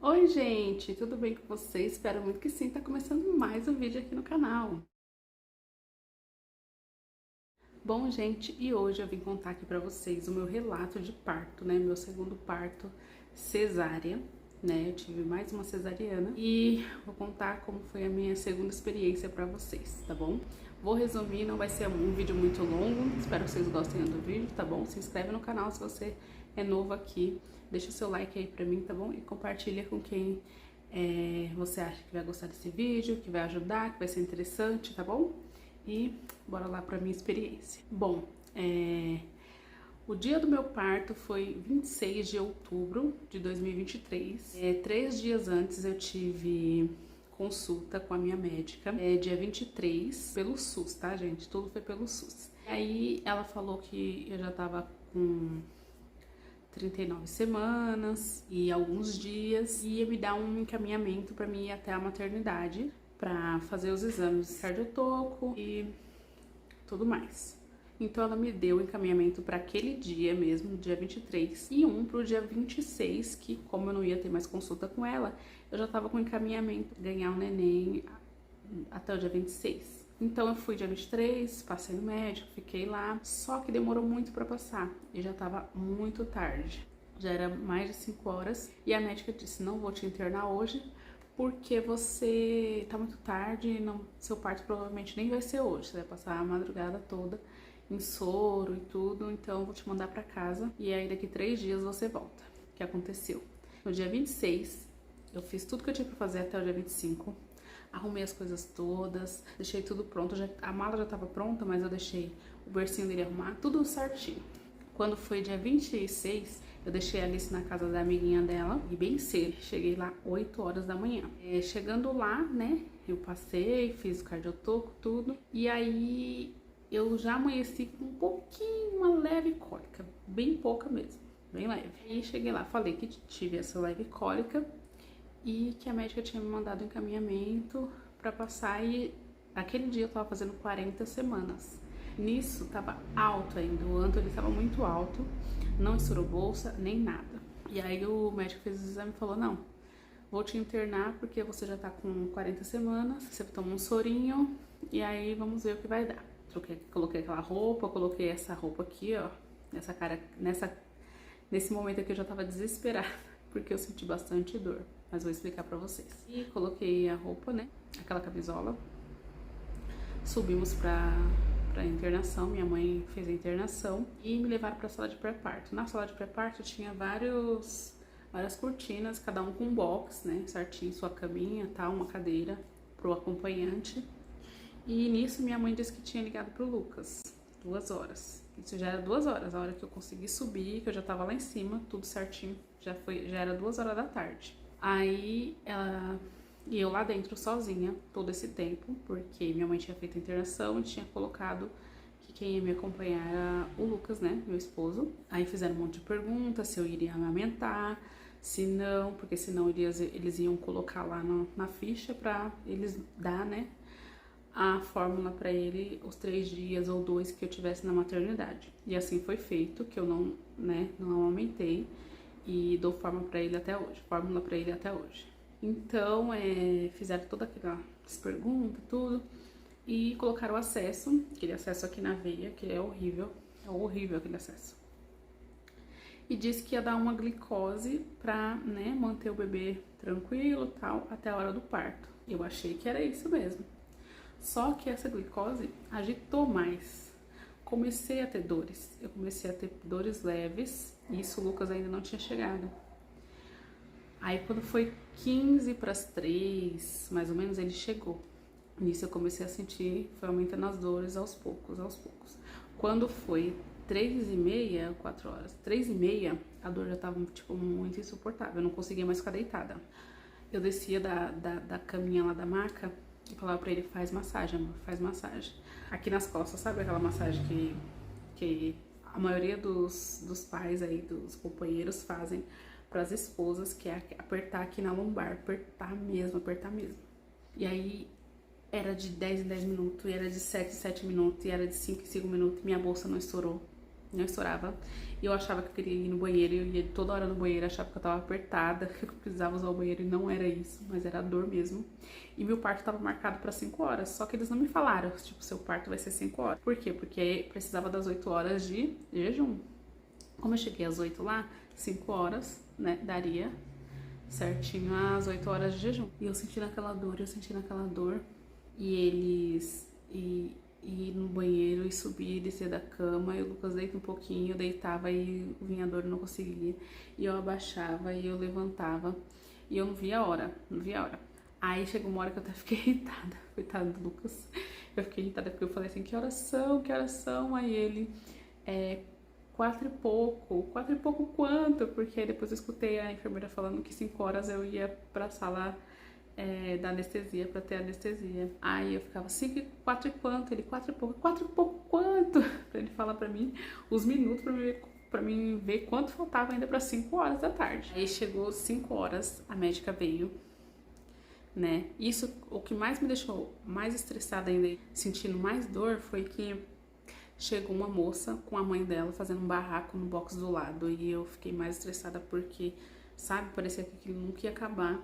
Oi gente, tudo bem com vocês? Espero muito que sim, tá começando mais um vídeo aqui no canal. Bom gente, e hoje eu vim contar aqui pra vocês o meu relato de parto, né? Meu segundo parto cesárea, né? Eu tive mais uma cesariana e vou contar como foi a minha segunda experiência pra vocês, tá bom? Vou resumir, não vai ser um vídeo muito longo, espero que vocês gostem do vídeo, tá bom? Se inscreve no canal se você é novo aqui, deixa o seu like aí pra mim, tá bom? E compartilha com quem você acha que vai gostar desse vídeo, que vai ajudar, que vai ser interessante, tá bom? E bora lá pra minha experiência. Bom, o dia do meu parto foi 26 de outubro de 2023. 3 dias antes eu tive consulta com a minha médica, dia 23, pelo SUS, tá, gente? Tudo foi pelo SUS. Aí ela falou que eu já tava com 39 semanas e alguns dias, e ia me dar um encaminhamento para mim ir até a maternidade para fazer os exames cardiotoco e tudo mais. Então ela me deu o encaminhamento para aquele dia mesmo, dia 23, e um para o dia 26, que como eu não ia ter mais consulta com ela, eu já tava com encaminhamento ganhar um neném até o dia 26. Então eu fui dia 23, passei no médico, fiquei lá, só que demorou muito para passar e já tava muito tarde. Já era mais de 5 horas e a médica disse: "Não vou te internar hoje porque você tá muito tarde, não, seu parto provavelmente nem vai ser hoje, você vai passar a madrugada toda em soro e tudo, então eu vou te mandar para casa e aí daqui 3 dias você volta." O que aconteceu? No dia 26, eu fiz tudo que eu tinha para fazer até o dia 25. Arrumei as coisas todas, deixei tudo pronto, a mala já estava pronta, mas eu deixei o bercinho dele arrumar, tudo certinho. Quando foi dia 26, eu deixei a Alice na casa da amiguinha dela, e bem cedo, cheguei lá 8 horas da manhã. Chegando lá, né, eu passei, fiz o cardiotoco, tudo, e aí eu já amanheci com um pouquinho, uma leve cólica, bem pouca mesmo, bem leve. E cheguei lá, falei que tive essa leve cólica, e que a médica tinha me mandado um encaminhamento para passar, e aquele dia eu tava fazendo 40 semanas. Nisso tava alto ainda, o Antônio tava muito alto, não estourou bolsa, nem nada. E aí o médico fez o exame e falou: "Não, vou te internar porque você já tá com 40 semanas, você toma um sorinho e aí vamos ver o que vai dar." Coloquei aquela roupa, coloquei essa roupa aqui, ó, nesse momento aqui eu já tava desesperada, porque eu senti bastante dor, mas vou explicar pra vocês. E coloquei a roupa, né, aquela camisola, subimos pra internação, minha mãe fez a internação e me levaram pra sala de pré-parto. Na sala de pré-parto tinha várias cortinas, cada um com um box, né, certinho, sua caminha, tal, uma cadeira pro acompanhante. E nisso minha mãe disse que tinha ligado pro Lucas, 2 horas. Isso já era 2 horas, a hora que eu consegui subir, que eu já tava lá em cima, tudo certinho, já era 2 horas da tarde. Aí e eu lá dentro sozinha todo esse tempo, porque minha mãe tinha feito a internação e tinha colocado que quem ia me acompanhar era o Lucas, né, meu esposo. Aí fizeram um monte de perguntas se eu iria amamentar, se não, porque senão eles iam colocar lá na ficha pra eles dar, né, a fórmula para ele os 3 dias ou 2 que eu tivesse na maternidade. E assim foi feito, que eu não amamentei e dou fórmula para ele até hoje. Então, fizeram todas aquelas perguntas, tudo, e colocaram o acesso, aquele acesso aqui na veia, que é horrível aquele acesso. E disse que ia dar uma glicose pra, né, manter o bebê tranquilo, tal, até a hora do parto. Eu achei que era isso mesmo. Só que essa glicose agitou mais. Comecei a ter dores. Eu comecei a ter dores leves. E isso o Lucas ainda não tinha chegado. Aí quando foi 15 para as 3, mais ou menos, ele chegou. Nisso eu comecei a sentir, foi aumentando as dores aos poucos. Quando foi 3h30, 4 horas, 3h30, a dor já tava, tipo, muito insuportável. Eu não conseguia mais ficar deitada. Eu descia da caminha lá da maca e falava pra ele: "Faz massagem, amor, faz massagem." Aqui nas costas, sabe aquela massagem que a maioria dos pais aí, dos companheiros fazem pras esposas, que é apertar aqui na lombar, apertar mesmo. E aí era de 10 em 10 minutos, e era de 7 em 7 minutos, e era de 5 em 5 minutos, minha bolsa não estourou. não estourava. E eu achava que eu queria ir no banheiro, e eu ia toda hora no banheiro, achava que eu tava apertada, que eu precisava usar o banheiro, e não era isso, mas era a dor mesmo. E meu parto tava marcado pra 5 horas, só que eles não me falaram, tipo, seu parto vai ser 5 horas. Por quê? Porque precisava das 8 horas de jejum. Como eu cheguei às 8 lá, 5 horas, né, daria certinho às 8 horas de jejum. E eu sentindo aquela dor, e eles... ir no banheiro e subir e descer da cama, e o Lucas deita um pouquinho, eu deitava e o vinhador não conseguia, e eu abaixava e eu levantava, e eu não via a hora. Aí chegou uma hora que eu até fiquei irritada, coitado do Lucas, eu fiquei irritada porque eu falei assim, que horas são? Aí ele, 4 e pouco quanto? Porque aí depois eu escutei a enfermeira falando que 5 horas eu ia pra sala da anestesia, pra ter anestesia. Aí eu ficava 4 e quanto? Ele 4 e pouco quanto? Pra ele falar pra mim os minutos pra mim ver quanto faltava ainda pra 5 horas da tarde. Aí chegou 5 horas, a médica veio, né? Isso, o que mais me deixou mais estressada ainda, sentindo mais dor, foi que chegou uma moça com a mãe dela fazendo um barraco no box do lado, e eu fiquei mais estressada porque, sabe, parecia que aquilo nunca ia acabar.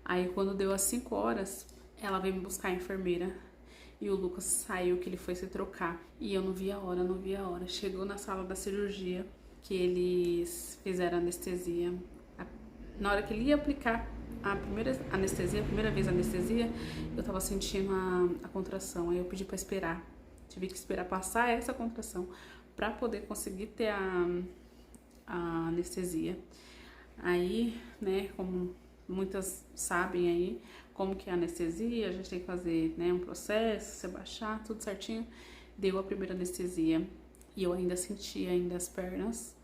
Aí quando deu as 5 horas, ela veio me buscar, a enfermeira, e o Lucas saiu, que ele foi se trocar. E eu não via a hora. Chegou na sala da cirurgia, que eles fizeram anestesia. Na hora que ele ia aplicar a primeira vez a anestesia, eu tava sentindo a contração. Aí eu pedi pra esperar. Tive que esperar passar essa contração pra poder conseguir ter a anestesia. Aí, né, como muitas sabem aí como que é a anestesia, a gente tem que fazer, né, um processo, se baixar, tudo certinho. Deu a primeira anestesia e eu ainda sentia as pernas.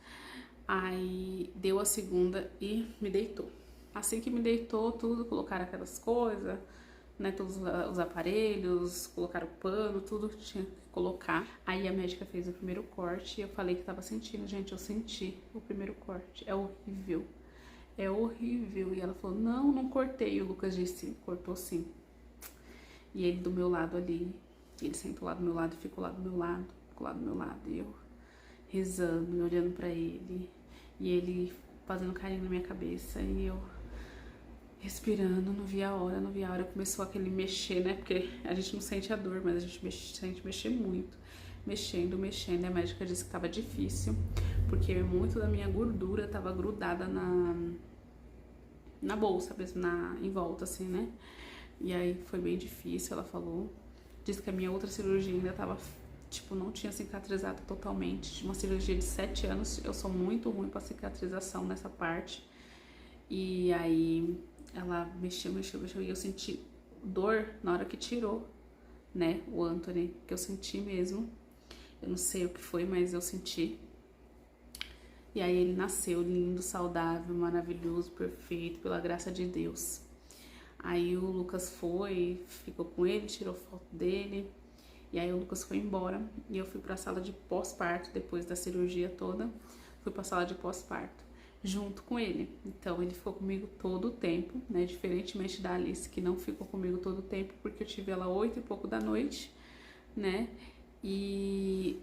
Aí deu a segunda e me deitou. Assim que me deitou, tudo, colocaram aquelas coisas, né, todos os aparelhos, colocaram o pano, tudo que tinha que colocar. Aí a médica fez o primeiro corte e eu falei que tava sentindo, gente, eu senti o primeiro corte, é horrível. E ela falou, não cortei. E o Lucas disse, cortou sim. E ele do meu lado ali, ele sentou lá do meu lado e ficou lá do meu lado, e eu rezando e olhando pra ele, e ele fazendo carinho na minha cabeça, e eu respirando, não via a hora. Começou aquele mexer, né, porque a gente não sente a dor, mas a gente sente mexer muito, mexendo, e a médica disse que tava difícil, porque muito da minha gordura tava grudada na bolsa mesmo, em volta, assim, né? E aí foi bem difícil, ela falou. Disse que a minha outra cirurgia ainda tava, tipo, não tinha cicatrizado totalmente. Uma cirurgia de 7 anos, eu sou muito ruim pra cicatrização nessa parte. E aí ela mexeu, e eu senti dor na hora que tirou, né, o Anthony, que eu senti mesmo. Eu não sei o que foi, mas eu senti. E aí ele nasceu lindo, saudável, maravilhoso, perfeito, pela graça de Deus. Aí o Lucas ficou com ele, tirou foto dele. E aí o Lucas foi embora e eu fui pra sala de pós-parto, depois da cirurgia toda. Fui pra sala de pós-parto junto com ele. Então ele ficou comigo todo o tempo, né? Diferentemente da Alice, que não ficou comigo todo o tempo, porque eu tive ela 8 e pouco da noite, né? E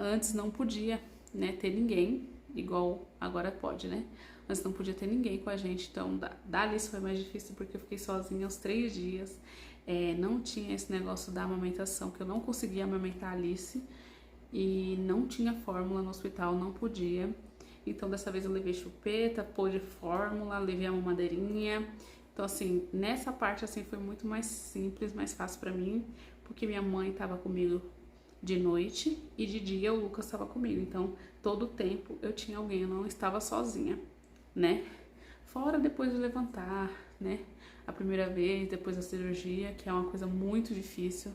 antes não podia, né, ter ninguém, igual agora pode, né? Antes não podia ter ninguém com a gente, então da Alice foi mais difícil porque eu fiquei sozinha os 3 dias. Não tinha esse negócio da amamentação, que eu não conseguia amamentar a Alice, e não tinha fórmula no hospital, não podia. Então dessa vez eu levei chupeta, pôde fórmula, levei a mamadeirinha. Então assim, nessa parte assim foi muito mais simples, mais fácil pra mim, porque minha mãe tava comigo de noite e de dia o Lucas estava comigo. Então todo o tempo eu tinha alguém, eu não estava sozinha, né? Fora depois de levantar, né? A primeira vez, depois da cirurgia, que é uma coisa muito difícil,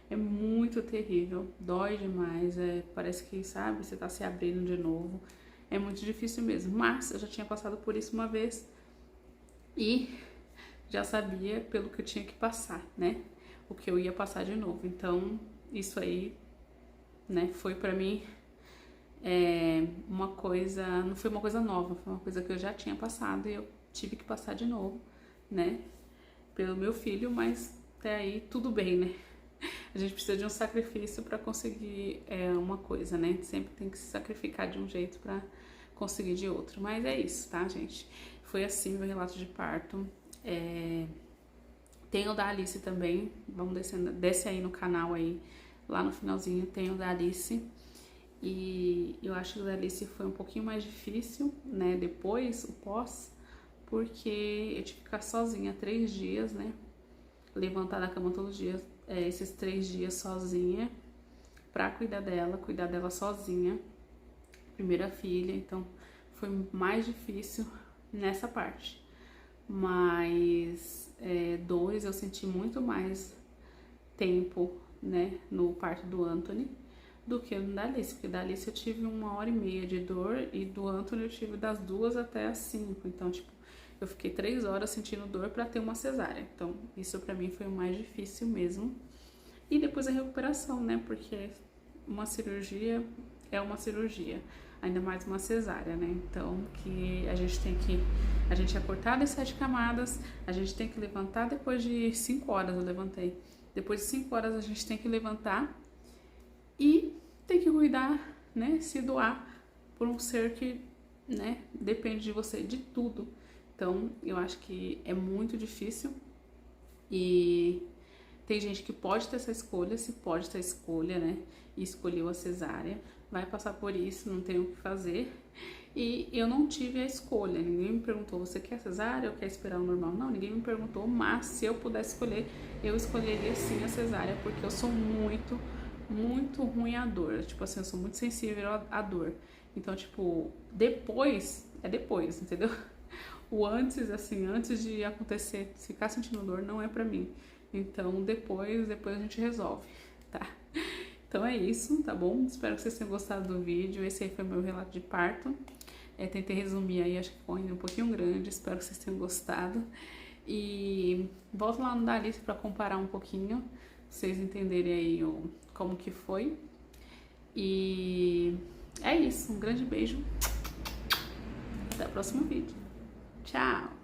é muito terrível, dói demais, parece que, sabe, você tá se abrindo de novo, é muito difícil mesmo. Mas eu já tinha passado por isso uma vez e já sabia pelo que eu tinha que passar, né? O que eu ia passar de novo. Então, isso aí, né, foi pra mim uma coisa, não foi uma coisa nova, foi uma coisa que eu já tinha passado e eu tive que passar de novo, né, pelo meu filho, mas até aí tudo bem, né. a gente precisa de um sacrifício para conseguir uma coisa, né? Sempre tem que se sacrificar de um jeito para conseguir de outro. Mas é isso, tá, gente? Foi assim meu relato de parto. Tem o da Alice também, vamos descendo, desce aí no canal aí, lá no finalzinho tem o da Alice. E eu acho que o da Alice foi um pouquinho mais difícil, né, depois, o pós, porque eu tive que ficar sozinha 3 dias, né, levantar da cama todos os dias, esses 3 dias sozinha, pra cuidar dela sozinha, primeira filha, então foi mais difícil nessa parte. Mas 2 eu senti muito mais tempo, né, no parto do Anthony do que no da Alice, porque da Alice eu tive 1h30 de dor e do Anthony eu tive das 2 até as 5, então tipo, eu fiquei 3 horas sentindo dor pra ter uma cesárea, então isso pra mim foi o mais difícil mesmo. E depois a recuperação, né, porque uma cirurgia é uma cirurgia, ainda mais uma cesárea, né? Então, que a gente é cortado em 7 camadas, a gente tem que levantar depois de 5 horas, eu levantei. Depois de 5 horas a gente tem que levantar e tem que cuidar, né? Se doar por um ser que, né, depende de você, de tudo. Então, eu acho que é muito difícil e tem gente que pode ter essa escolha, se pode ter escolha, né? E escolheu a cesárea, vai passar por isso, não tem o que fazer. E eu não tive a escolha, ninguém me perguntou, você quer cesárea ou quer esperar o normal? Não, ninguém me perguntou, mas se eu pudesse escolher, eu escolheria sim a cesárea, porque eu sou muito ruim à dor. Tipo assim, eu sou muito sensível à dor. Então, tipo, depois, entendeu? O antes, assim, antes de acontecer, ficar sentindo dor, não é pra mim. Então, depois a gente resolve, tá? Então é isso, tá bom? Espero que vocês tenham gostado do vídeo. Esse aí foi meu relato de parto. Tentei resumir aí, acho que ficou ainda um pouquinho grande. Espero que vocês tenham gostado. E volto lá no da Alice pra comparar um pouquinho, pra vocês entenderem aí como que foi. E é isso, um grande beijo. Até o próximo vídeo. Tchau!